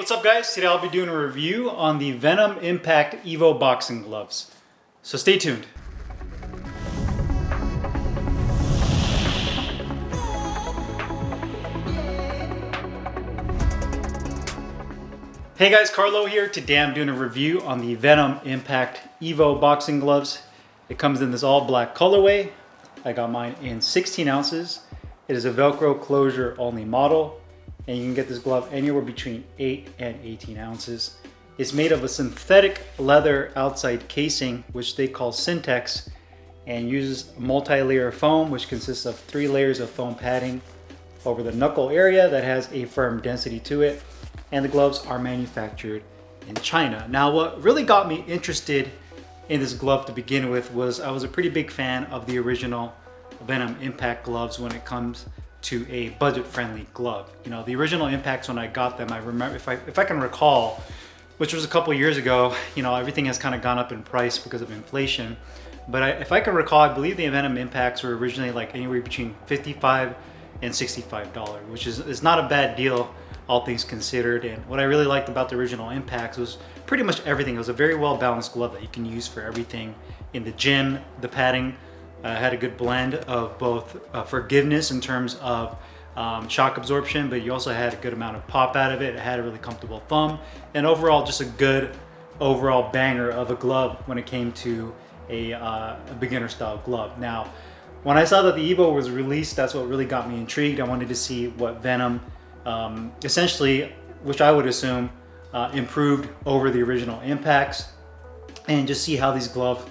what's up guys? Today I'll be doing a review on the Venum Impact EVO boxing gloves. So stay tuned. Hey guys, Carlo here. Today I'm doing a review on the Venum Impact EVO boxing gloves. It comes in this all black colorway. I got mine in 16 ounces. It is a Velcro closure only model. And you can get this glove anywhere between 8 and 18 ounces. It's made of a synthetic leather outside casing, which they call Syntex, and uses multi-layer foam, which consists of 3 layers of foam padding over the knuckle area that has a firm density to it. And the gloves are manufactured in China. Now, what really got me interested in this glove to begin with was I was a pretty big fan of the original Venum Impact gloves when it comes to a budget-friendly glove. You know, the original Impacts, when I got them, I remember, if I can recall, which was a couple years ago, you know, everything has kind of gone up in price because of inflation. But if I can recall, I believe the Venum Impacts were originally like anywhere between $55 and $65, which is not a bad deal, all things considered. And what I really liked about the original Impacts was pretty much everything. It was a very well-balanced glove that you can use for everything in the gym. The padding had a good blend of both forgiveness in terms of shock absorption, but you also had a good amount of pop out of it. It had a really comfortable thumb, and overall just a good overall banger of a glove when it came to a beginner style glove. Now, when I saw that the EVO was released, that's what really got me intrigued. I wanted to see what Venum essentially, which I would assume improved over the original Impacts, and just see how these gloves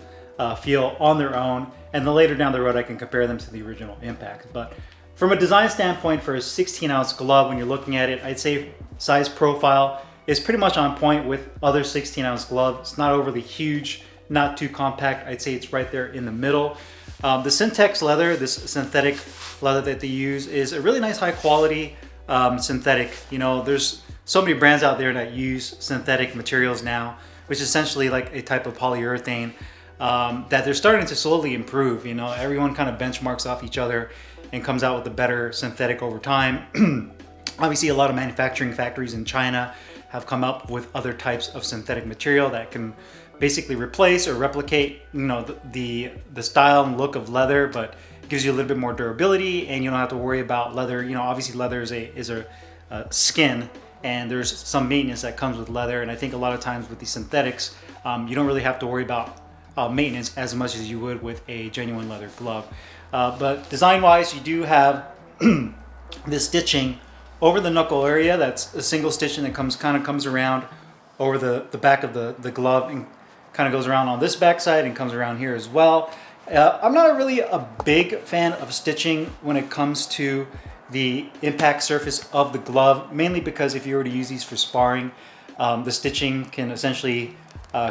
feel on their own. And then later down the road, I can compare them to the original Impact. But from a design standpoint, for a 16-ounce glove, when you're looking at it, I'd say size profile is pretty much on point with other 16-ounce gloves. It's not overly huge, not too compact. I'd say it's right there in the middle. The Syntex leather, this synthetic leather that they use, is a really nice, high-quality synthetic. You know, there's so many brands out there that use synthetic materials now, which is essentially like a type of polyurethane. That they're starting to slowly improve. You know, everyone kind of benchmarks off each other and comes out with a better synthetic over time. Obviously, a lot of manufacturing factories in China have come up with other types of synthetic material that can basically replace or replicate, you know, the style and look of leather, but gives you a little bit more durability, and you don't have to worry about leather. You know, obviously leather is a skin, and there's some maintenance that comes with leather. And I think a lot of times with these synthetics, you don't really have to worry about maintenance as much as you would with a genuine leather glove. But design-wise, you do have this stitching over the knuckle area. That's a single stitching that comes around over the back of the glove and kind of goes around on this back side and comes around here as well. I'm not really a big fan of stitching when it comes to the impact surface of the glove, mainly because if you were to use these for sparring, the stitching can essentially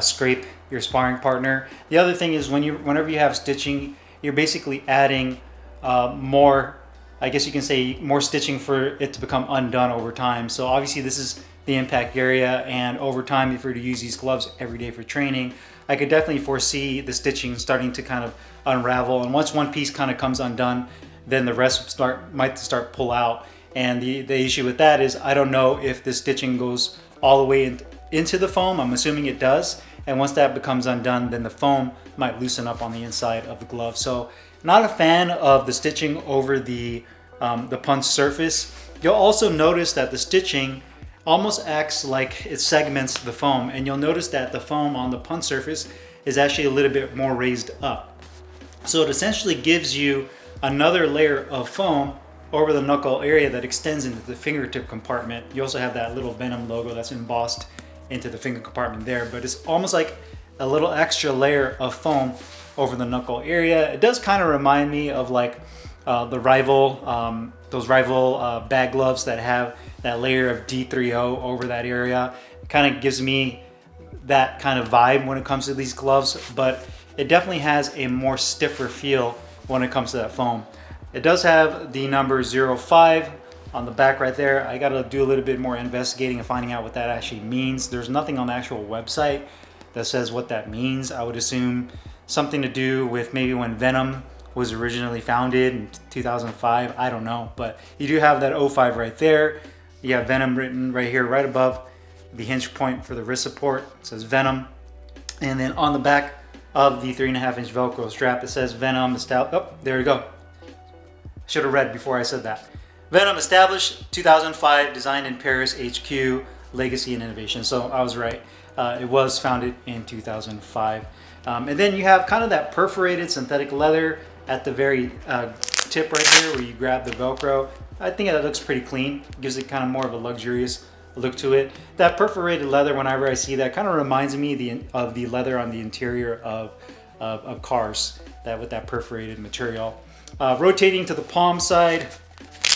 scrape your sparring partner. The other thing is whenever you have stitching, you're basically adding more, I guess you can say, more stitching for it to become undone over time. So obviously this is the impact area, and over time, if you were to use these gloves every day for training, I could definitely foresee the stitching starting to kind of unravel. And once one piece kind of comes undone, then the rest might start pull out. And the issue with that is I don't know if the stitching goes all the way into the foam. I'm assuming it does. And once that becomes undone, then the foam might loosen up on the inside of the glove. So not a fan of the stitching over the punch surface. You'll also notice that the stitching almost acts like it segments the foam. And you'll notice that the foam on the punch surface is actually a little bit more raised up. So it essentially gives you another layer of foam over the knuckle area that extends into the fingertip compartment. You also have that little Venum logo that's embossed into the finger compartment there, but it's almost like a little extra layer of foam over the knuckle area. It does kind of remind me of like those rival bag gloves that have that layer of D3O over that area. It kind of gives me that kind of vibe when it comes to these gloves, but it definitely has a more stiffer feel when it comes to that foam. It does have the number 05 on the back right there. I got to do a little bit more investigating and finding out what that actually means. There's nothing on the actual website that says what that means. I would assume something to do with maybe when Venum was originally founded in 2005. I don't know, but you do have that 05 right there. You have Venum written right here, right above the hinge point for the wrist support. It says Venum. And then on the back of the 3.5-inch Velcro strap, it says Venum established. Oh, there you go. Should have read before I said that. Venum established 2005, designed in Paris, HQ, legacy and innovation. So I was right. It was founded in 2005. And then you have kind of that perforated synthetic leather at the very tip right here where you grab the Velcro. I think that looks pretty clean. Gives it kind of more of a luxurious look to it. That perforated leather, whenever I see that, kind of reminds me of the leather on the interior of cars, that with that perforated material. Rotating to the palm side,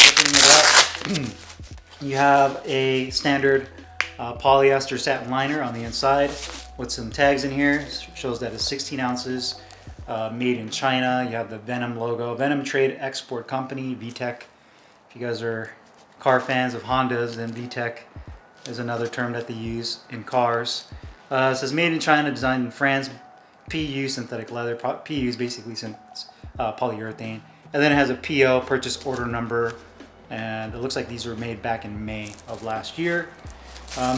opening it up, you have a standard polyester satin liner on the inside with some tags in here. It shows that it's 16 ounces, made in China. You have the Venum logo, Venum Trade Export Company, VTEC. If you guys are car fans of Hondas, then VTEC is another term that they use in cars. It says made in China, designed in France, PU synthetic leather. PU is basically polyurethane. And then it has a PO, purchase order number, and it looks like these were made back in May of last year.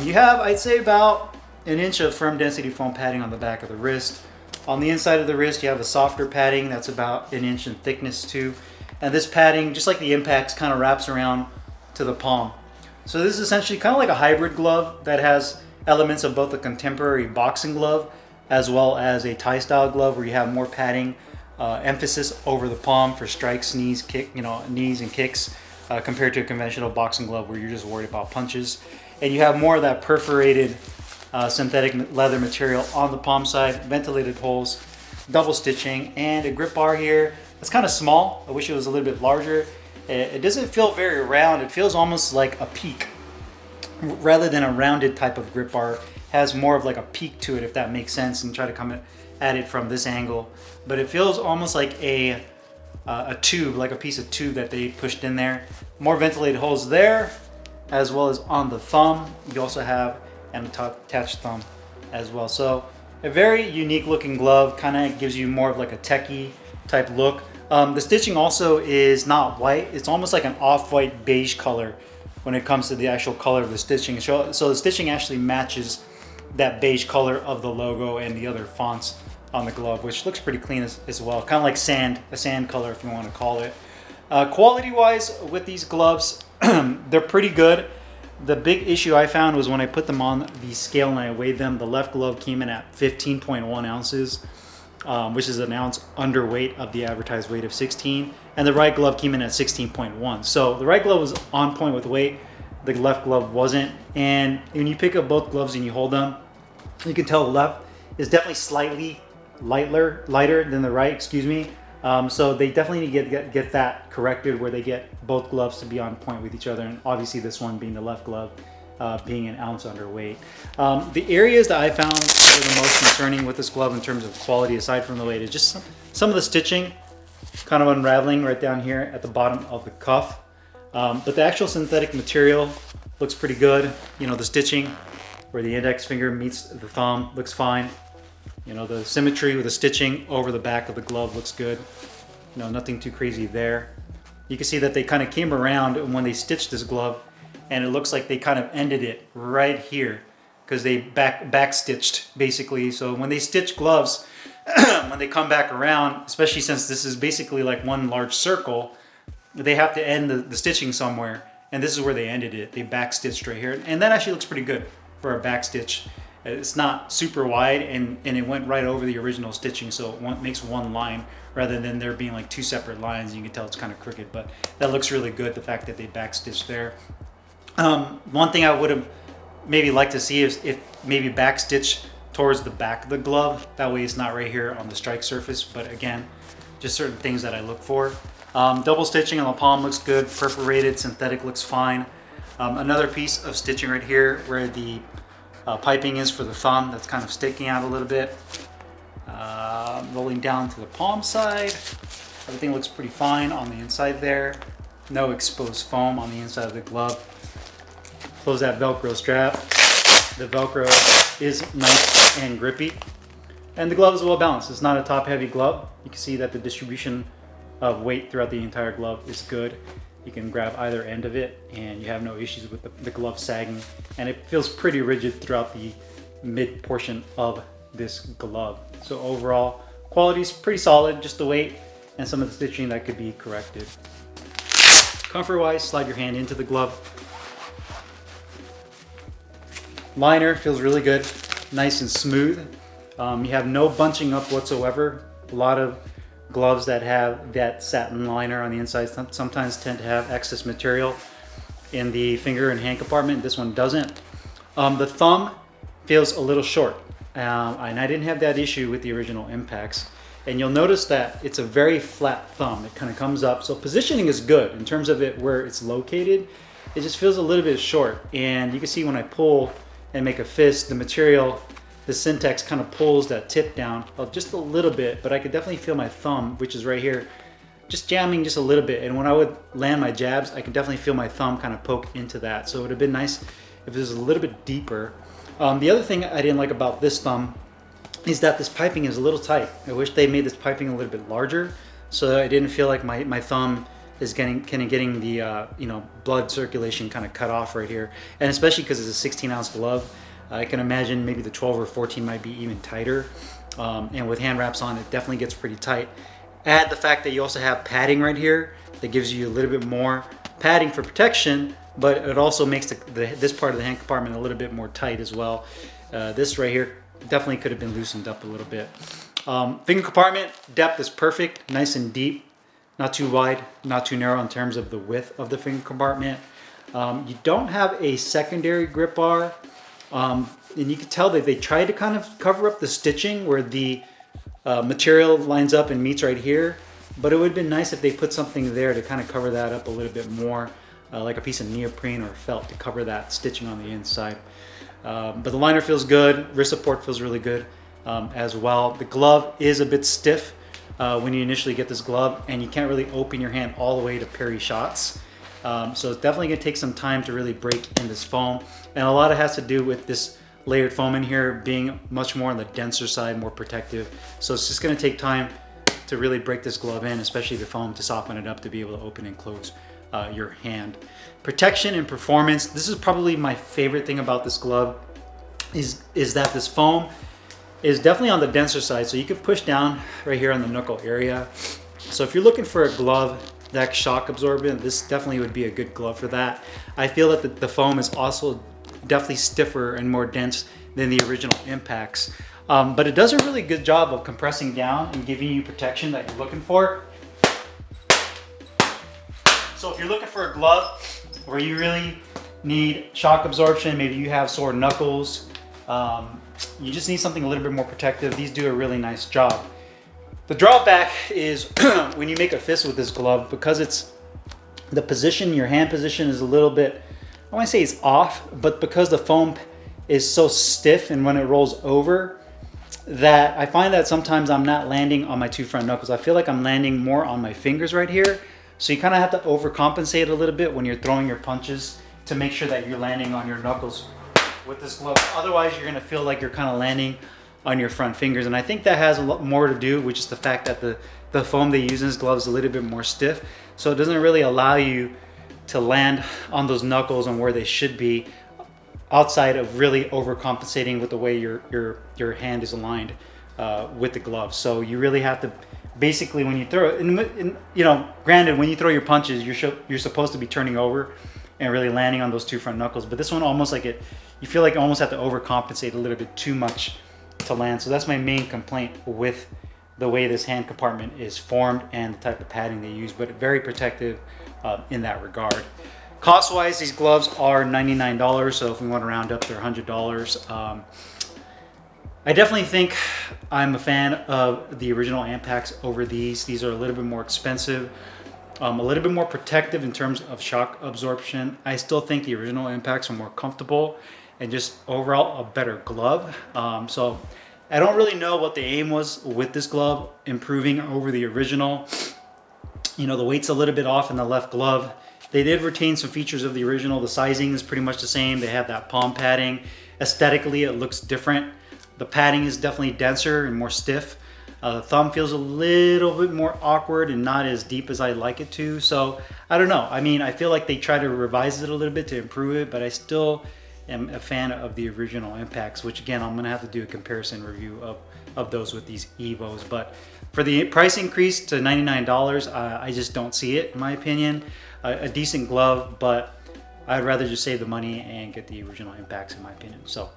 You have, I'd say, about an inch of firm density foam padding on the back of the wrist. On the inside of the wrist, you have a softer padding that's about an inch in thickness too. And this padding, just like the impacts, kind of wraps around to the palm. So this is essentially kind of like a hybrid glove that has elements of both a contemporary boxing glove as well as a Thai style glove where you have more padding, emphasis over the palm for strikes, knees, knees and kicks, compared to a conventional boxing glove where you're just worried about punches. And you have more of that perforated synthetic leather material on the palm side, ventilated holes, double stitching, and a grip bar here. It's kind of small. I wish it was a little bit larger. It doesn't feel very round. It feels almost like a peak rather than a rounded type of grip bar. It has more of like a peak to it, if that makes sense, and try to come at it from this angle. But it feels almost like a tube, like a piece of tube that they pushed in there. More ventilated holes there, as well as on the thumb. You also have an attached thumb as well. So a very unique looking glove, kind of gives you more of like a techie type look. The stitching also is not white. It's almost like an off-white beige color when it comes to the actual color of the stitching. So the stitching actually matches that beige color of the logo and the other fonts on the glove, which looks pretty clean as well. Kind of like sand, a sand color if you want to call it. Quality-wise with these gloves, they're pretty good. The big issue I found was when I put them on the scale and I weighed them, the left glove came in at 15.1 ounces. Which is an ounce underweight of the advertised weight of 16, and the right glove came in at 16.1. So the right glove was on point with weight, the left glove wasn't. And when you pick up both gloves and you hold them, you can tell the left is definitely slightly lighter than the right, excuse me. So they definitely need to get that corrected where they get both gloves to be on point with each other, and obviously this one being the left glove being an ounce underweight. The areas that I found were the most concerning with this glove in terms of quality, aside from the weight, is just some of the stitching kind of unraveling right down here at the bottom of the cuff. But the actual synthetic material looks pretty good. You know, the stitching where the index finger meets the thumb looks fine. You know, the symmetry with the stitching over the back of the glove looks good. You know, nothing too crazy there. You can see that they kind of came around when they stitched this glove, and it looks like they kind of ended it right here because they back stitched basically. So when they stitch gloves, when they come back around, especially since this is basically like one large circle, they have to end the stitching somewhere, and this is where they ended it. They back stitched right here, and that actually looks pretty good for a back stitch. It's not super wide, and it went right over the original stitching, so it makes one line rather than there being like two separate lines. You can tell it's kind of crooked, but that looks really good, the fact that they back stitched there. One thing I would have maybe liked to see is if maybe back stitch towards the back of the glove. That way it's not right here on the strike surface, but again, just certain things that I look for. Double stitching on the palm looks good, perforated, synthetic looks fine. Another piece of stitching right here where the piping is for the thumb, that's kind of sticking out a little bit. Rolling down to the palm side, everything looks pretty fine on the inside there. No exposed foam on the inside of the glove. Close that Velcro strap. The Velcro is nice and grippy, and the glove is well balanced. It's not a top heavy glove. You can see that the distribution of weight throughout the entire glove is good. You can grab either end of it and you have no issues with the glove sagging, and it feels pretty rigid throughout the mid portion of this glove. So overall, quality is pretty solid, just the weight and some of the stitching that could be corrected. Comfort wise, slide your hand into the glove. Liner feels really good, nice and smooth. You have no bunching up whatsoever. A lot of gloves that have that satin liner on the inside sometimes tend to have excess material in the finger and hand compartment. This one doesn't. The thumb feels a little short, and I didn't have that issue with the original impacts. And you'll notice that it's a very flat thumb. It kind of comes up. So positioning is good in terms of it where it's located. It just feels a little bit short. And you can see when I pull and make a fist, the material, the Syntex kind of pulls that tip down just a little bit, but I could definitely feel my thumb, which is right here, just jamming just a little bit. And when I would land my jabs, I could definitely feel my thumb kind of poke into that. So it would have been nice if it was a little bit deeper. The other thing I didn't like about this thumb is that this piping is a little tight. I wish they made this piping a little bit larger so that I didn't feel like my thumb is getting the blood circulation kind of cut off right here. And especially because it's a 16-ounce glove, I can imagine maybe the 12 or 14 might be even tighter. And with hand wraps on, it definitely gets pretty tight. Add the fact that you also have padding right here that gives you a little bit more padding for protection, but it also makes this part of the hand compartment a little bit more tight as well. This right here definitely could have been loosened up a little bit. Finger compartment depth is perfect, nice and deep, not too wide, not too narrow in terms of the width of the finger compartment. You don't have a secondary grip bar, and you can tell that they tried to kind of cover up the stitching where the material lines up and meets right here, but it would have been nice if they put something there to kind of cover that up a little bit more, like a piece of neoprene or felt to cover that stitching on the inside. But the liner feels good, wrist support feels really good as well. The glove is a bit stiff when you initially get this glove, and you can't really open your hand all the way to parry shots. So it's definitely gonna take some time to really break in this foam. And a lot of it has to do with this layered foam in here being much more on the denser side, more protective. So it's just gonna take time to really break this glove in, especially the foam, to soften it up to be able to open and close your hand. Protection and performance. This is probably my favorite thing about this glove is that this foam is definitely on the denser side. So you can push down right here on the knuckle area. So if you're looking for a glove that's shock absorbent, this definitely would be a good glove for that. I feel that the foam is also definitely stiffer and more dense than the original impacts. But it does a really good job of compressing down and giving you protection that you're looking for. So if you're looking for a glove where you really need shock absorption, maybe you have sore knuckles, you just need something a little bit more protective, these do a really nice job. The drawback is when you make a fist with this glove, because it's the position, your hand position is a little bit, I want to say it's off, but because the foam is so stiff and when it rolls over, that I find that sometimes I'm not landing on my two front knuckles. I feel like I'm landing more on my fingers right here. So you kind of have to overcompensate a little bit when you're throwing your punches to make sure that you're landing on your knuckles with this glove. Otherwise, you're going to feel like you're kind of landing on your front fingers. And I think that has a lot more to do with just the fact that the foam they use in this glove is a little bit more stiff. So it doesn't really allow you to land on those knuckles and where they should be, outside of really overcompensating with the way your hand is aligned with the glove. So you really have to basically, when you throw it, and you know, granted, when you throw your punches, you're supposed to be turning over and really landing on those two front knuckles. But this one, almost like you feel like you almost have to overcompensate a little bit too much to land. So that's my main complaint with the way this hand compartment is formed and the type of padding they use, but very protective in that regard. Cost-wise, these gloves are $99, so if we want to round up, they're $100. I definitely think I'm a fan of the original Ampax over these. These are a little bit more expensive, a little bit more protective in terms of shock absorption. I still think the original Ampax are more comfortable and just overall a better glove. So I don't really know what the aim was with this glove, improving over the original. You know, the weight's a little bit off in the left glove. They did retain some features of the original. The sizing is pretty much the same. They have that palm padding. Aesthetically, it looks different. The padding is definitely denser and more stiff. The thumb feels a little bit more awkward and not as deep as I'd like it to. So I don't know. I mean, I feel like they try to revise it a little bit to improve it, but I still am a fan of the original impacts, which again, I'm gonna have to do a comparison review of those with these EVOs. But for the price increase to $99, I just don't see it, in my opinion. A decent glove, but I'd rather just save the money and get the original impacts, in my opinion. So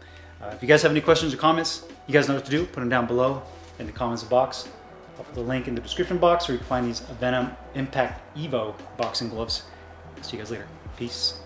if you guys have any questions or comments, you guys know what to do. Put them down below in the comments box. I'll put the link in the description box where you can find these Venum Impact EVO boxing gloves. See you guys later. Peace.